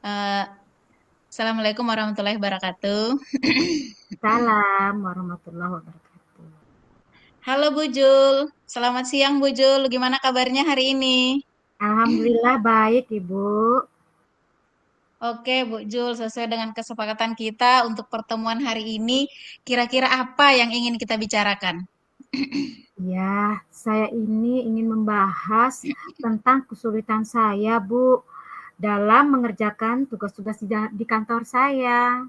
Eh, Assalamualaikum warahmatullahi wabarakatuh. Salam warahmatullahi wabarakatuh. Halo Bu Jul, selamat siang Bu Jul. Gimana kabarnya hari ini? Alhamdulillah baik Ibu. Oke Bu Jul, sesuai dengan kesepakatan kita untuk pertemuan hari ini, kira-kira apa yang ingin kita bicarakan? Ya, saya ini ingin membahas tentang kesulitan saya, Bu, dalam mengerjakan tugas-tugas di kantor saya.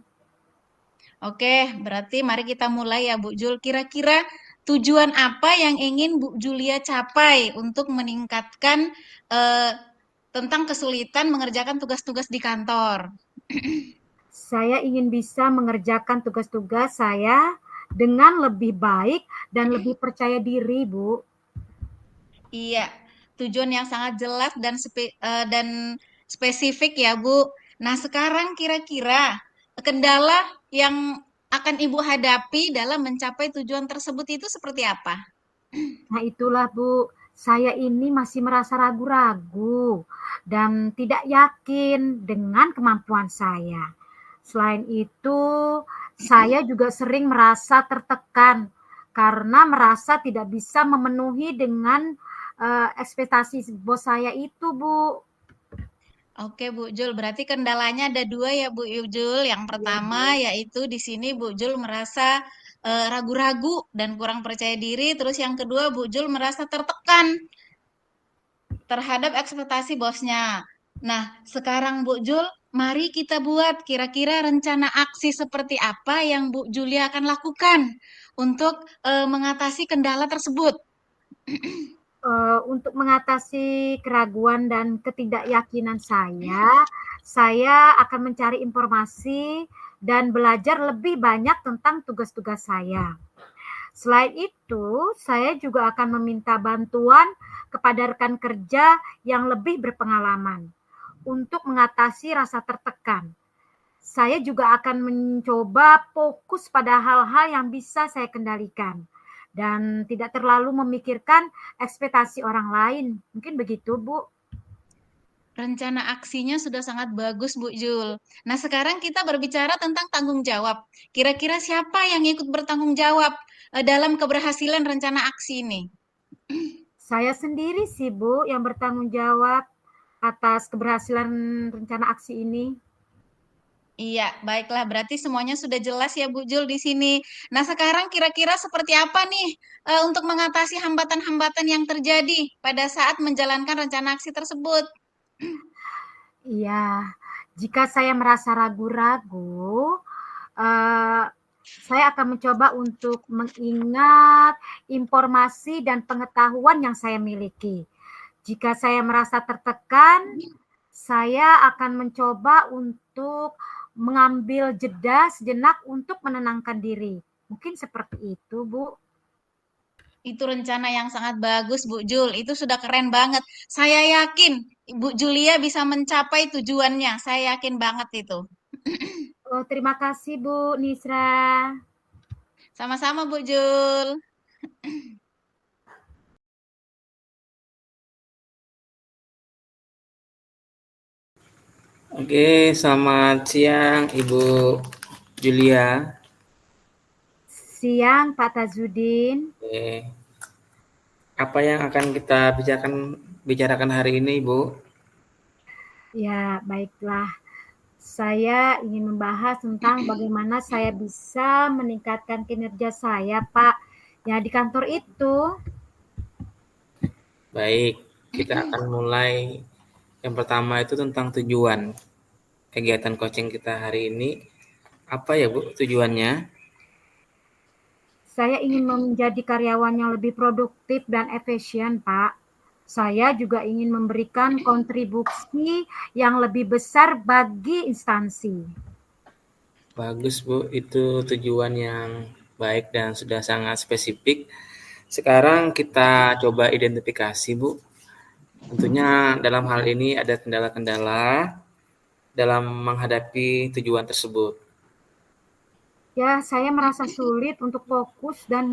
Oke, berarti mari kita mulai ya Bu Jul. Kira-kira tujuan apa yang ingin Bu Julia capai untuk meningkatkan eh, tentang kesulitan mengerjakan tugas-tugas di kantor? Saya ingin bisa mengerjakan tugas-tugas saya dengan lebih baik dan lebih percaya diri, Bu. Iya, tujuan yang sangat jelas dan spesifik ya, Bu. Nah, sekarang kira-kira kendala yang akan Ibu hadapi dalam mencapai tujuan tersebut itu seperti apa? Nah, itulah Bu, saya ini masih merasa ragu-ragu dan tidak yakin dengan kemampuan saya. Selain itu, saya juga sering merasa tertekan karena merasa tidak bisa memenuhi dengan ekspektasi bos saya itu, Bu. Oke, Bu Jul, berarti kendalanya ada dua ya, Bu Jul. Yang Iya, pertama Bu. yaitu di sini Bu Jul merasa ragu-ragu dan kurang percaya diri. Terus yang kedua, Bu Jul merasa tertekan terhadap ekspektasi bosnya. Nah, sekarang Bu Jul, mari kita buat kira-kira rencana aksi seperti apa yang Bu Julia akan lakukan untuk mengatasi kendala tersebut. Untuk mengatasi keraguan dan ketidakyakinan saya akan mencari informasi dan belajar lebih banyak tentang tugas-tugas saya. Selain itu, saya juga akan meminta bantuan kepada rekan kerja yang lebih berpengalaman untuk mengatasi rasa tertekan. Saya juga akan mencoba fokus pada hal-hal yang bisa saya kendalikan dan tidak terlalu memikirkan ekspektasi orang lain. Mungkin begitu, Bu. Rencana aksinya sudah sangat bagus, Bu Jul. Nah, sekarang kita berbicara tentang tanggung jawab. Kira-kira siapa yang ikut bertanggung jawab dalam keberhasilan rencana aksi ini? Saya sendiri sih, Bu, yang bertanggung jawab atas keberhasilan rencana aksi ini. Iya, baiklah. Berarti semuanya sudah jelas ya, Bu Jul, di sini. Nah, sekarang kira-kira seperti apa nih untuk mengatasi hambatan-hambatan yang terjadi pada saat menjalankan rencana aksi tersebut? Iya, jika saya merasa ragu-ragu, eh, saya akan mencoba untuk mengingat informasi dan pengetahuan yang saya miliki. Jika saya merasa tertekan, saya akan mencoba untuk mengambil jeda sejenak untuk menenangkan diri. Mungkin seperti itu, Bu. Itu rencana yang sangat bagus, Bu Jul. Itu sudah keren banget. Saya yakin Bu Julia bisa mencapai tujuannya. Saya yakin banget itu. Oh, terima kasih, Bu Nisra. Sama-sama, Bu Jul. Oke, selamat siang Ibu Julia. Siang, Pak Tazudin. Oke, apa yang akan kita bicarakan hari ini, Ibu? Ya, baiklah. Saya ingin membahas tentang bagaimana saya bisa meningkatkan kinerja saya, Pak. Ya, di kantor itu. Baik, kita akan mulai. Yang pertama itu tentang tujuan kegiatan coaching kita hari ini. Apa ya, Bu, tujuannya? Saya ingin menjadi karyawan yang lebih produktif dan efisien, Pak. Saya juga ingin memberikan kontribusi yang lebih besar bagi instansi. Bagus, Bu. Itu tujuan yang baik dan sudah sangat spesifik. Sekarang kita coba identifikasi, Bu. Tentunya dalam hal ini ada kendala-kendala dalam menghadapi tujuan tersebut. Ya, saya merasa sulit untuk fokus dan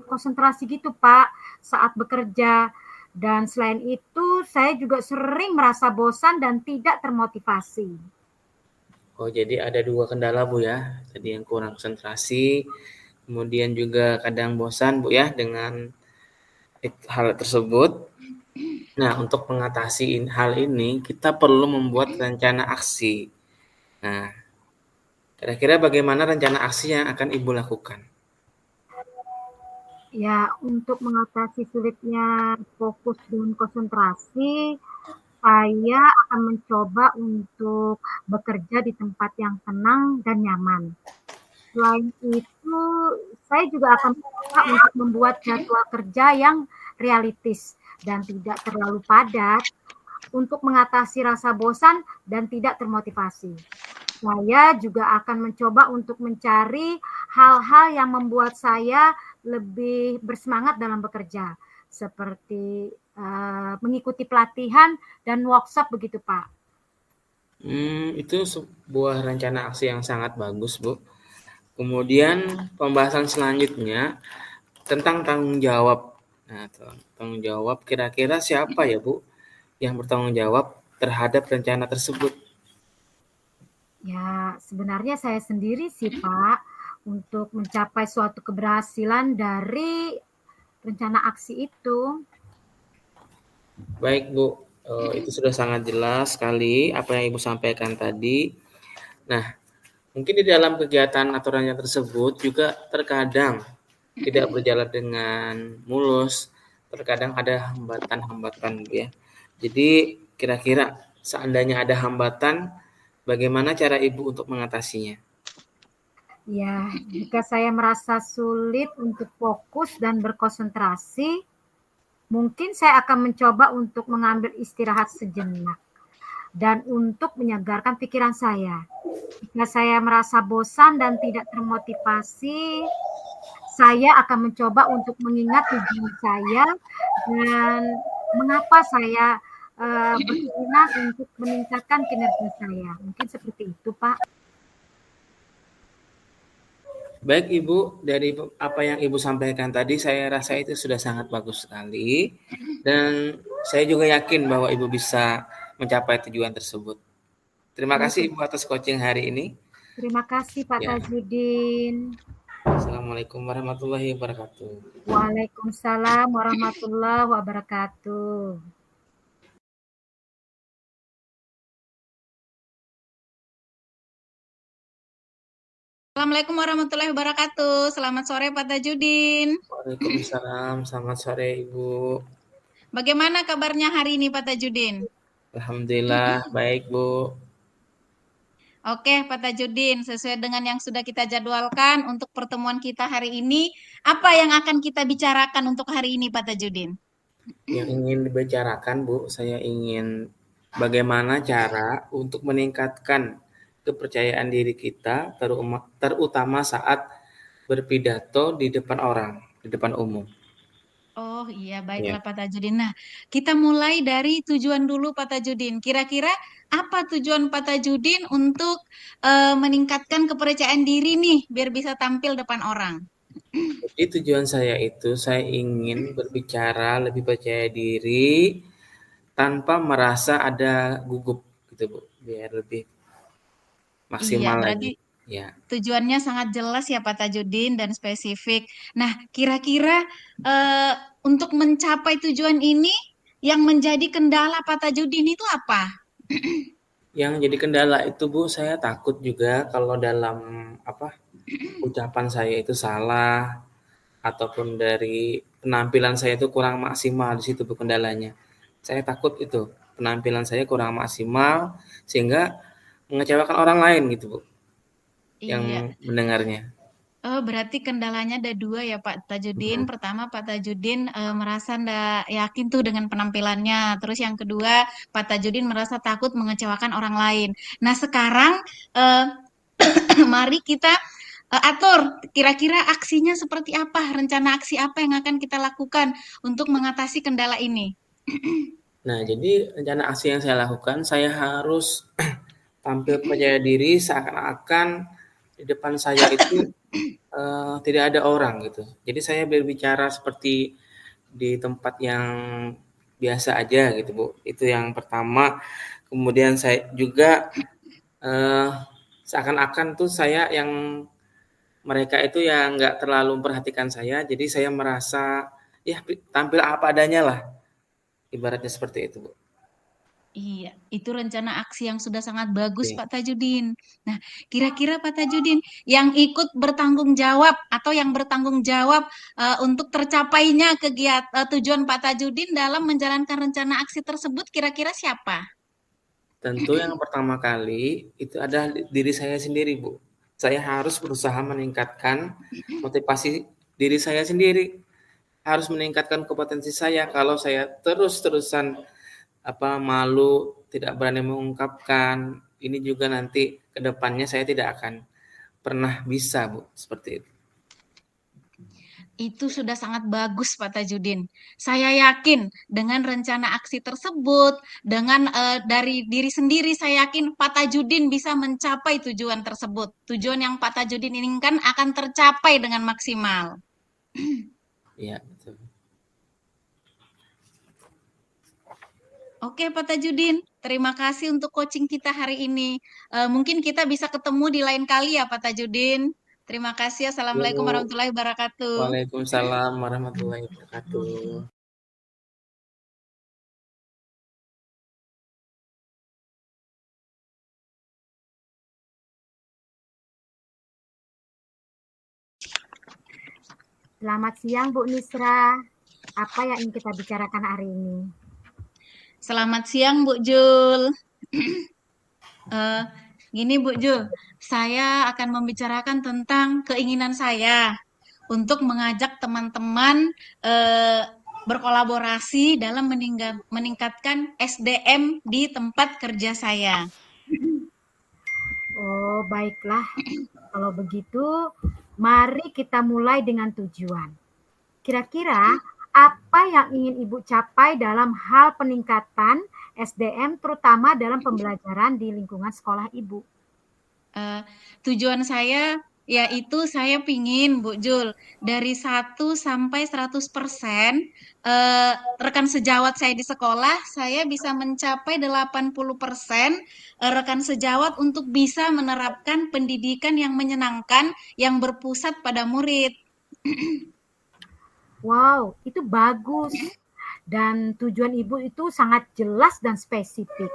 konsentrasi gitu, Pak, saat bekerja. Dan selain itu, saya juga sering merasa bosan dan tidak termotivasi. Oh, jadi ada 2 kendala, Bu, ya. Tadi yang kurang konsentrasi, kemudian juga kadang bosan, Bu, ya, dengan hal tersebut. Nah, untuk mengatasi hal ini, kita perlu membuat rencana aksi. Nah, kira-kira bagaimana rencana aksi yang akan Ibu lakukan? Ya, untuk mengatasi sulitnya fokus dan konsentrasi, saya akan mencoba untuk bekerja di tempat yang tenang dan nyaman. Selain itu, saya juga akan mencoba untuk membuat jadwal kerja yang realistis dan tidak terlalu padat untuk mengatasi rasa bosan dan tidak termotivasi. Saya juga akan mencoba untuk mencari hal-hal yang membuat saya lebih bersemangat dalam bekerja, seperti mengikuti pelatihan dan workshop begitu, Pak. Itu sebuah rencana aksi yang sangat bagus, Bu. Kemudian pembahasan selanjutnya tentang tanggung jawab. Nah, tanggung jawab kira-kira siapa ya, Bu, yang bertanggung jawab terhadap rencana tersebut? Ya, sebenarnya saya sendiri sih, Pak, untuk mencapai suatu keberhasilan dari rencana aksi itu. Baik, Bu, itu sudah sangat jelas sekali apa yang Ibu sampaikan tadi. Nah, mungkin di dalam kegiatan aturannya tersebut juga terkadang tidak berjalan dengan mulus, terkadang ada hambatan-hambatan, Bu, ya. Jadi kira-kira seandainya ada hambatan, bagaimana cara Ibu untuk mengatasinya? Ya, jika saya merasa sulit untuk fokus dan berkonsentrasi, mungkin saya akan mencoba untuk mengambil istirahat sejenak dan untuk menyegarkan pikiran saya. Jika saya merasa bosan dan tidak termotivasi, saya akan mencoba untuk mengingat tujuan saya dan mengapa saya berkeinginan untuk meningkatkan kinerja saya. Mungkin seperti itu, Pak. Baik, Ibu, dari apa yang Ibu sampaikan tadi saya rasa itu sudah sangat bagus sekali dan saya juga yakin bahwa Ibu bisa mencapai tujuan tersebut. Terima kasih, Baik, Ibu, atas coaching hari ini. terima kasih Pak Ya, Tajudin. Assalamualaikum warahmatullahi wabarakatuh. Waalaikumsalam warahmatullahi wabarakatuh. Assalamualaikum warahmatullahi wabarakatuh. Selamat sore Pak Tajudin. Waalaikumsalam, selamat sore, Ibu. Bagaimana kabarnya hari ini Pak Tajudin? Alhamdulillah, baik, Bu. Oke, Pak Tajudin, sesuai dengan yang sudah kita jadwalkan untuk pertemuan kita hari ini, apa yang akan kita bicarakan untuk hari ini, Pak Tajudin? Yang ingin dibicarakan, Bu, saya ingin bagaimana cara untuk meningkatkan kepercayaan diri kita, terutama saat berpidato di depan orang, di depan umum. Oh iya, Ya. baiklah Pak Tajudin. Nah, kita mulai dari tujuan dulu Pak Tajudin. Kira-kira apa tujuan Pak Tajudin untuk meningkatkan kepercayaan diri nih, biar bisa tampil depan orang? Jadi tujuan saya itu, saya ingin berbicara lebih percaya diri tanpa merasa ada gugup, gitu, Bu, biar lebih Iya, maksimal berarti lagi. Ya. tujuannya sangat jelas ya Pak Tajudin dan spesifik. Nah, kira-kira eh, untuk mencapai tujuan ini yang menjadi kendala Pak Tajudin itu apa? Yang jadi kendala itu, Bu, saya takut juga kalau dalam apa ucapan saya itu salah ataupun dari penampilan saya itu kurang maksimal, di situ, Bu, kendalanya. Saya takut itu penampilan saya kurang maksimal sehingga mengecewakan orang lain gitu, Bu, Iya. yang mendengarnya. Oh, berarti kendalanya ada dua ya Pak Tajudin. Mhm. Pertama, Pak Tajudin merasa ndak yakin tuh dengan penampilannya. Terus yang kedua, Pak Tajudin merasa takut mengecewakan orang lain. Nah, sekarang eh, mari kita atur kira-kira aksinya seperti apa, rencana aksi apa yang akan kita lakukan untuk mengatasi kendala ini. Nah, jadi rencana aksi yang saya lakukan, saya harus tampil percaya diri seakan-akan di depan saya itu tidak ada orang gitu. Jadi saya berbicara seperti di tempat yang biasa aja gitu, Bu. Itu yang pertama. Kemudian saya juga eh, seakan-akan tuh saya yang mereka itu yang nggak terlalu memperhatikan saya, jadi saya merasa ya tampil apa adanya lah, ibaratnya seperti itu, Bu. Iya, itu rencana aksi yang sudah sangat bagus, Oke. Pak Tajudin. Nah, kira-kira Pak Tajudin yang ikut bertanggung jawab atau yang bertanggung jawab untuk tercapainya tujuan Pak Tajudin dalam menjalankan rencana aksi tersebut kira-kira siapa? Tentu yang pertama kali itu adalah diri saya sendiri, Bu. Saya harus berusaha meningkatkan motivasi diri saya sendiri, harus meningkatkan kompetensi saya. Kalau saya terus-terusan malu, tidak berani mengungkapkan, ini juga nanti ke depannya saya tidak akan pernah bisa, Bu, seperti itu. Itu sudah sangat bagus, Pak Tajudin. Saya yakin dengan rencana aksi tersebut, dengan dari diri sendiri, saya yakin Pak Tajudin bisa mencapai tujuan tersebut. Tujuan yang Pak Tajudin inginkan akan tercapai dengan maksimal. Iya, betul. Oke, Pak Tajudin, terima kasih untuk coaching kita hari ini. Mungkin kita bisa ketemu di lain kali ya, Pak Tajudin. Terima kasih. Iya, Assalamualaikum Bu. warahmatullahi wabarakatuh. Waalaikumsalam warahmatullahi wabarakatuh. Selamat siang Bu Nisra. Apa yang ingin kita bicarakan hari ini? Selamat siang, Bu Jul. Gini, Bu Jul, saya akan membicarakan tentang keinginan saya untuk mengajak teman-teman berkolaborasi dalam meningkatkan SDM di tempat kerja saya. Oh, baiklah. Kalau begitu, mari kita mulai dengan tujuan. Kira-kira apa yang ingin Ibu capai dalam hal peningkatan SDM, terutama dalam pembelajaran di lingkungan sekolah Ibu? Tujuan saya yaitu saya pingin, Bu Jul, dari 1 sampai 100% rekan sejawat saya di sekolah, saya bisa mencapai 80% rekan sejawat untuk bisa menerapkan pendidikan yang menyenangkan yang berpusat pada murid. Wow, itu bagus. Dan tujuan Ibu itu sangat jelas dan spesifik.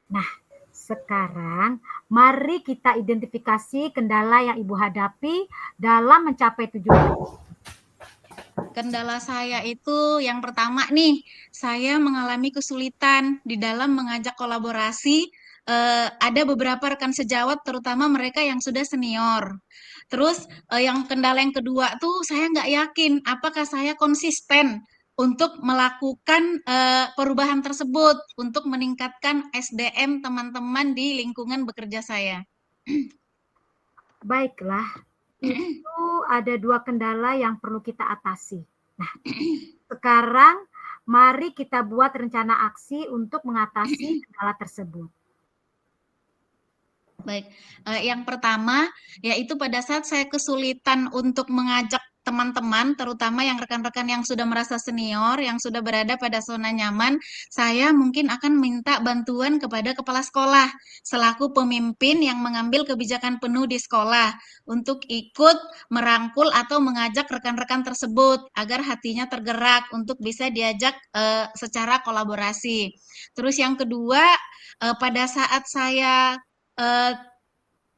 Nah, sekarang mari kita identifikasi kendala yang Ibu hadapi dalam mencapai tujuan. Kendala saya itu yang pertama nih, saya mengalami kesulitan di dalam mengajak kolaborasi. Ada beberapa rekan sejawat, terutama mereka yang sudah senior. Terus yang kendala yang kedua tuh saya nggak yakin apakah saya konsisten untuk melakukan perubahan tersebut untuk meningkatkan SDM teman-teman di lingkungan bekerja saya. Baiklah, itu ada 2 kendala yang perlu kita atasi. Nah, sekarang mari kita buat rencana aksi untuk mengatasi kendala tersebut. Baik, yang pertama yaitu pada saat saya kesulitan untuk mengajak teman-teman, terutama yang rekan-rekan yang sudah merasa senior, yang sudah berada pada zona nyaman, saya mungkin akan minta bantuan kepada kepala sekolah selaku pemimpin yang mengambil kebijakan penuh di sekolah untuk ikut merangkul atau mengajak rekan-rekan tersebut agar hatinya tergerak untuk bisa diajak secara kolaborasi. Terus yang kedua, pada saat saya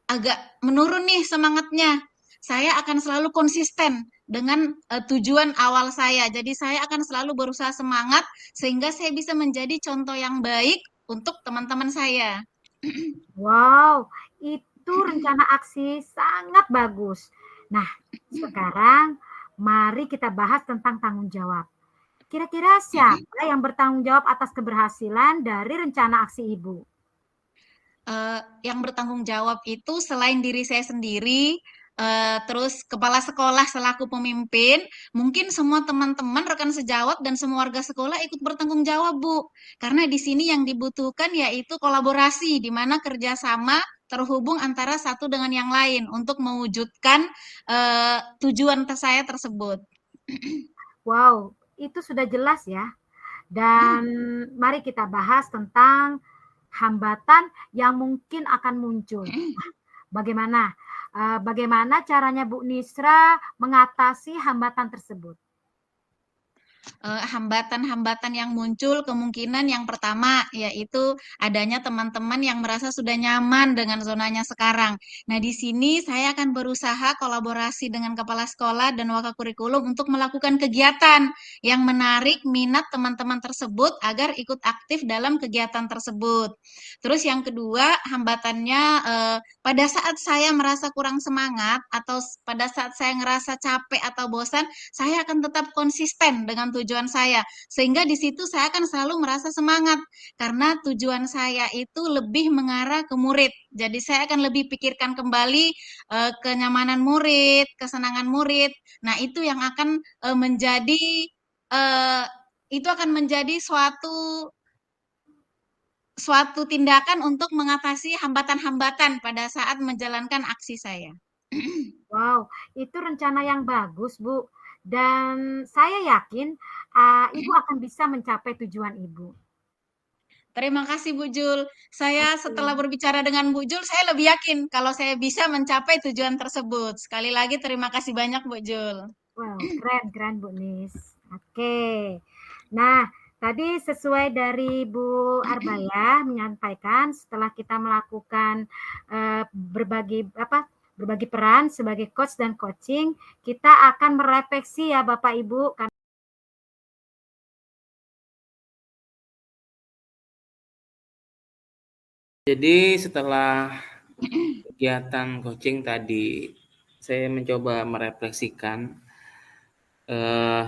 agak menurun nih semangatnya, saya akan selalu konsisten dengan tujuan awal saya. Jadi saya akan selalu berusaha semangat sehingga saya bisa menjadi contoh yang baik untuk teman-teman saya. Wow, itu rencana aksi sangat bagus. Nah, sekarang mari kita bahas tentang tanggung jawab. Kira-kira siapa yang bertanggung jawab atas keberhasilan dari rencana aksi Ibu? Yang bertanggung jawab itu selain diri saya sendiri, terus kepala sekolah selaku pemimpin, mungkin semua teman-teman, rekan sejawat, dan semua warga sekolah ikut bertanggung jawab, Bu. Karena di sini yang dibutuhkan yaitu kolaborasi, di mana kerjasama terhubung antara satu dengan yang lain untuk mewujudkan tujuan saya tersebut. Wow, itu sudah jelas ya. Dan mari kita bahas tentang hambatan yang mungkin akan muncul. Bagaimana caranya Bu Nisra mengatasi hambatan tersebut? Hambatan-hambatan yang muncul kemungkinan yang pertama yaitu adanya teman-teman yang merasa sudah nyaman dengan zonanya sekarang. Nah, di sini saya akan berusaha kolaborasi dengan kepala sekolah dan wakakurikulum untuk melakukan kegiatan yang menarik minat teman-teman tersebut agar ikut aktif dalam kegiatan tersebut. Terus yang kedua, hambatannya pada saat saya merasa kurang semangat atau pada saat saya ngerasa capek atau bosan, saya akan tetap konsisten dengan tujuan saya. Sehingga di situ saya akan selalu merasa semangat karena tujuan saya itu lebih mengarah ke murid. Jadi saya akan lebih pikirkan kembali kenyamanan murid, kesenangan murid. Nah, itu yang akan uh, menjadi suatu tindakan untuk mengatasi hambatan-hambatan pada saat menjalankan aksi saya. Wow, itu rencana yang bagus, Bu. Dan saya yakin Ibu akan bisa mencapai tujuan Ibu. Terima kasih Bu Jul. Saya setelah berbicara dengan Bu Jul, saya lebih yakin kalau saya bisa mencapai tujuan tersebut. Sekali lagi terima kasih banyak Bu Jul. Wow, keren Bu Nis. Oke. Nah, tadi sesuai dari Bu Arbaya menyampaikan setelah kita melakukan berbagi peran sebagai coach dan coaching, kita akan merefleksi ya Bapak Ibu. Jadi setelah kegiatan coaching tadi, saya mencoba merefleksikan.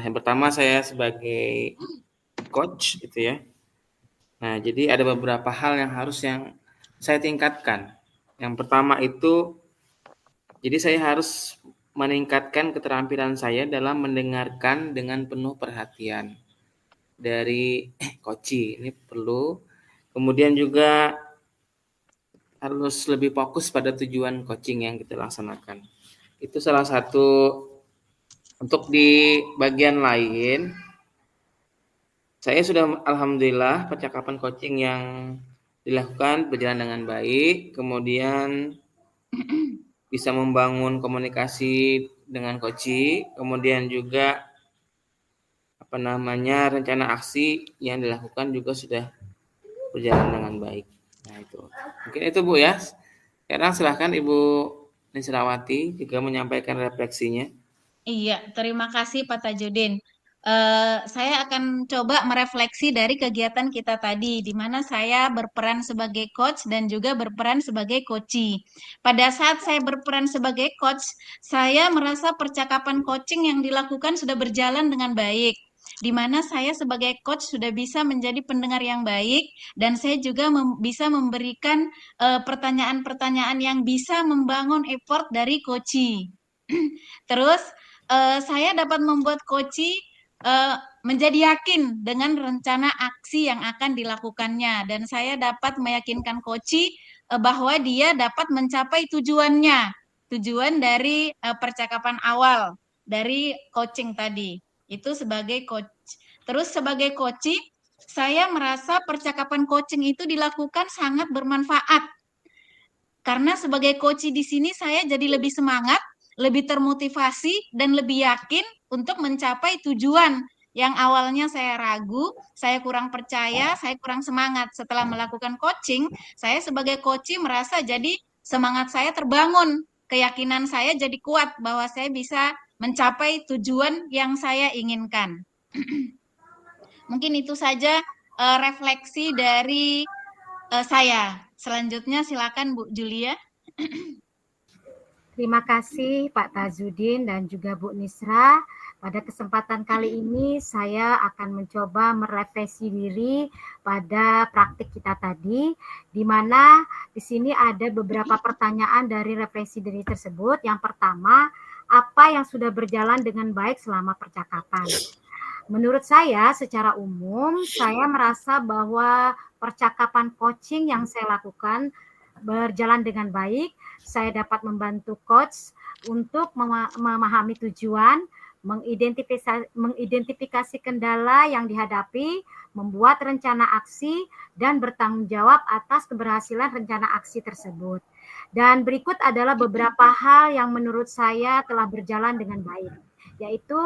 Yang pertama saya sebagai coach gitu ya. Nah, jadi ada beberapa hal yang saya tingkatkan. Yang pertama itu, jadi saya harus meningkatkan keterampilan saya dalam mendengarkan dengan penuh perhatian dari coach. Ini perlu. Kemudian juga harus lebih fokus pada tujuan coaching yang kita laksanakan. Itu salah satu. Untuk di bagian lain, saya sudah alhamdulillah percakapan coaching yang dilakukan berjalan dengan baik, kemudian bisa membangun komunikasi dengan coach, kemudian juga rencana aksi yang dilakukan juga sudah berjalan dengan baik. Nah, itu. Mungkin itu Bu ya. Sekarang silahkan Ibu Nisrawati juga menyampaikan refleksinya. Iya, terima kasih Pak Tajudin. Saya akan coba merefleksi dari kegiatan kita tadi, di mana saya berperan sebagai coach dan juga berperan sebagai coachee. Pada saat saya berperan sebagai coach, saya merasa percakapan coaching yang dilakukan sudah berjalan dengan baik, di mana saya sebagai coach sudah bisa menjadi pendengar yang baik, dan saya juga bisa memberikan pertanyaan-pertanyaan yang bisa membangun effort dari coachee. Terus saya dapat membuat coachee menjadi yakin dengan rencana aksi yang akan dilakukannya, dan saya dapat meyakinkan coachee bahwa dia dapat mencapai tujuan dari percakapan awal dari coaching tadi. Itu sebagai coach. Terus sebagai coachee, saya merasa percakapan coaching itu dilakukan sangat bermanfaat. Karena sebagai coachee di sini saya jadi lebih semangat, lebih termotivasi, dan lebih yakin untuk mencapai tujuan yang awalnya saya ragu, saya kurang percaya, saya kurang semangat. Setelah melakukan coaching, saya sebagai coachee merasa jadi semangat saya terbangun, keyakinan saya jadi kuat bahwa saya bisa mencapai tujuan yang saya inginkan. Mungkin itu saja refleksi dari saya. Selanjutnya silakan Bu Julia. Terima kasih Pak Tajudin dan juga Bu Nisra. Pada kesempatan kali ini saya akan mencoba merefleksi diri pada praktik kita tadi, di mana di sini ada beberapa pertanyaan dari refleksi diri tersebut. Yang pertama, apa yang sudah berjalan dengan baik selama percakapan? Menurut saya, secara umum, saya merasa bahwa percakapan coaching yang saya lakukan berjalan dengan baik. Saya dapat membantu coach untuk memahami tujuan, mengidentifikasi kendala yang dihadapi, membuat rencana aksi, dan bertanggung jawab atas keberhasilan rencana aksi tersebut. Dan berikut adalah beberapa hal yang menurut saya telah berjalan dengan baik, yaitu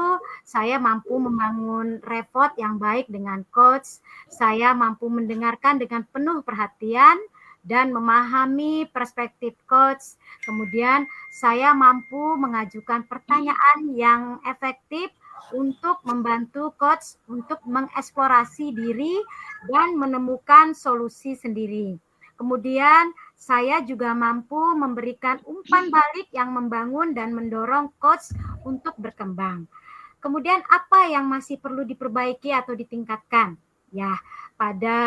saya mampu membangun rapport yang baik dengan coach, saya mampu mendengarkan dengan penuh perhatian dan memahami perspektif coach. Kemudian saya mampu mengajukan pertanyaan yang efektif untuk membantu coach untuk mengeksplorasi diri dan menemukan solusi sendiri. Kemudian saya juga mampu memberikan umpan balik yang membangun dan mendorong coach untuk berkembang. Kemudian apa yang masih perlu diperbaiki atau ditingkatkan? Ya, pada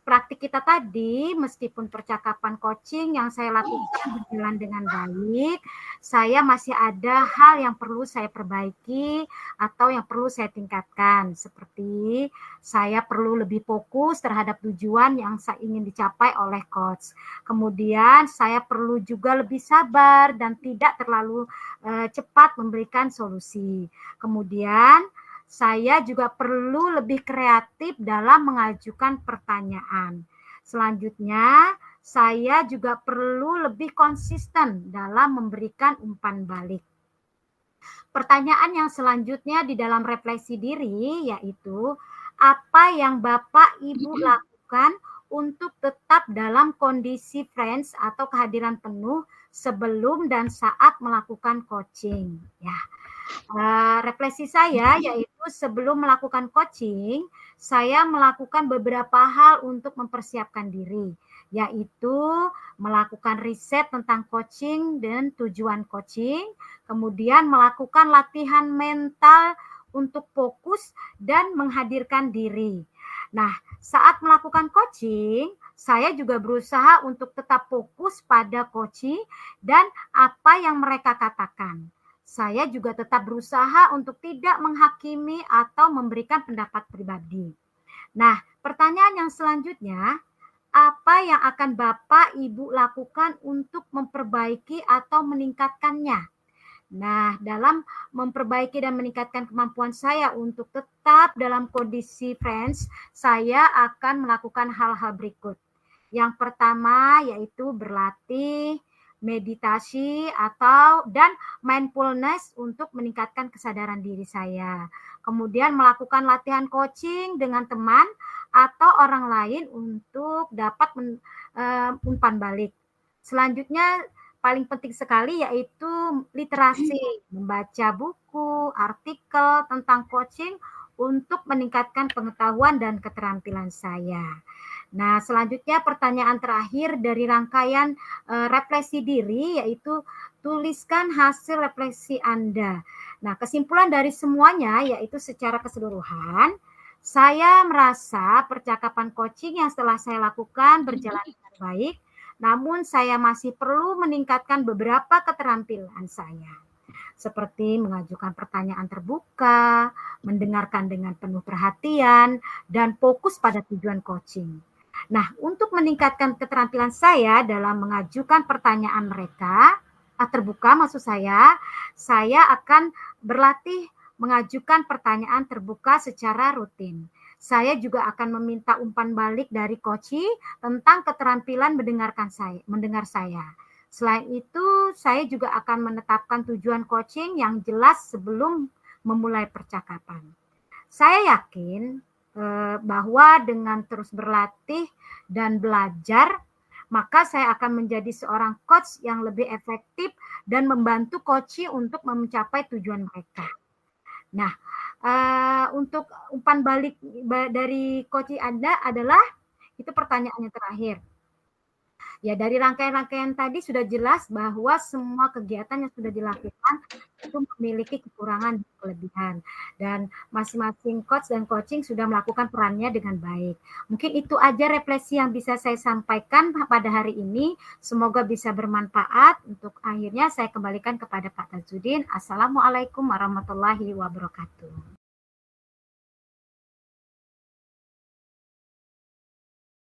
praktik kita tadi, meskipun percakapan coaching yang saya lakukan berjalan dengan baik, saya masih ada hal yang perlu saya perbaiki atau yang perlu saya tingkatkan. Seperti saya perlu lebih fokus terhadap tujuan yang saya ingin dicapai oleh coach. Kemudian saya perlu juga lebih sabar dan tidak terlalu cepat memberikan solusi. Kemudian saya juga perlu lebih kreatif dalam mengajukan pertanyaan. Selanjutnya, saya juga perlu lebih konsisten dalam memberikan umpan balik. Pertanyaan yang selanjutnya di dalam refleksi diri yaitu, apa yang Bapak Ibu lakukan untuk tetap dalam kondisi friends atau kehadiran penuh sebelum dan saat melakukan coaching? Ya. Refleksi saya yaitu sebelum melakukan coaching, saya melakukan beberapa hal untuk mempersiapkan diri, yaitu melakukan riset tentang coaching dan tujuan coaching, kemudian melakukan latihan mental untuk fokus dan menghadirkan diri. Nah, saat melakukan coaching, saya juga berusaha untuk tetap fokus pada coaching dan apa yang mereka katakan. Saya juga tetap berusaha untuk tidak menghakimi atau memberikan pendapat pribadi. Nah, pertanyaan yang selanjutnya, apa yang akan Bapak Ibu lakukan untuk memperbaiki atau meningkatkannya? Nah, dalam memperbaiki dan meningkatkan kemampuan saya untuk tetap dalam kondisi friends, saya akan melakukan hal-hal berikut. Yang pertama yaitu berlatih, meditasi dan mindfulness untuk meningkatkan kesadaran diri saya. Kemudian melakukan latihan coaching dengan teman atau orang lain untuk dapat umpan balik. Selanjutnya paling penting sekali yaitu literasi, membaca buku, artikel tentang coaching untuk meningkatkan pengetahuan dan keterampilan saya. Nah, selanjutnya pertanyaan terakhir dari rangkaian refleksi diri yaitu tuliskan hasil refleksi Anda. Nah, kesimpulan dari semuanya yaitu secara keseluruhan, saya merasa percakapan coaching yang setelah saya lakukan berjalan dengan baik, namun saya masih perlu meningkatkan beberapa keterampilan saya. Seperti mengajukan pertanyaan terbuka, mendengarkan dengan penuh perhatian, dan fokus pada tujuan coaching. Nah, untuk meningkatkan keterampilan saya dalam mengajukan pertanyaan mereka, terbuka maksud saya akan berlatih mengajukan pertanyaan terbuka secara rutin. Saya juga akan meminta umpan balik dari coach tentang keterampilan mendengar saya. Selain itu, saya juga akan menetapkan tujuan coaching yang jelas sebelum memulai percakapan. Saya yakin bahwa dengan terus berlatih dan belajar, maka saya akan menjadi seorang coach yang lebih efektif dan membantu coach untuk mencapai tujuan mereka. Nah, untuk umpan balik dari coach Anda adalah, itu pertanyaannya terakhir. Ya, dari rangkaian-rangkaian tadi sudah jelas bahwa semua kegiatan yang sudah dilakukan itu memiliki kekurangan dan kelebihan. Dan masing-masing coach dan coaching sudah melakukan perannya dengan baik. Mungkin itu aja refleksi yang bisa saya sampaikan pada hari ini. Semoga bisa bermanfaat. Untuk akhirnya saya kembalikan kepada Pak Tajudin. Assalamualaikum warahmatullahi wabarakatuh.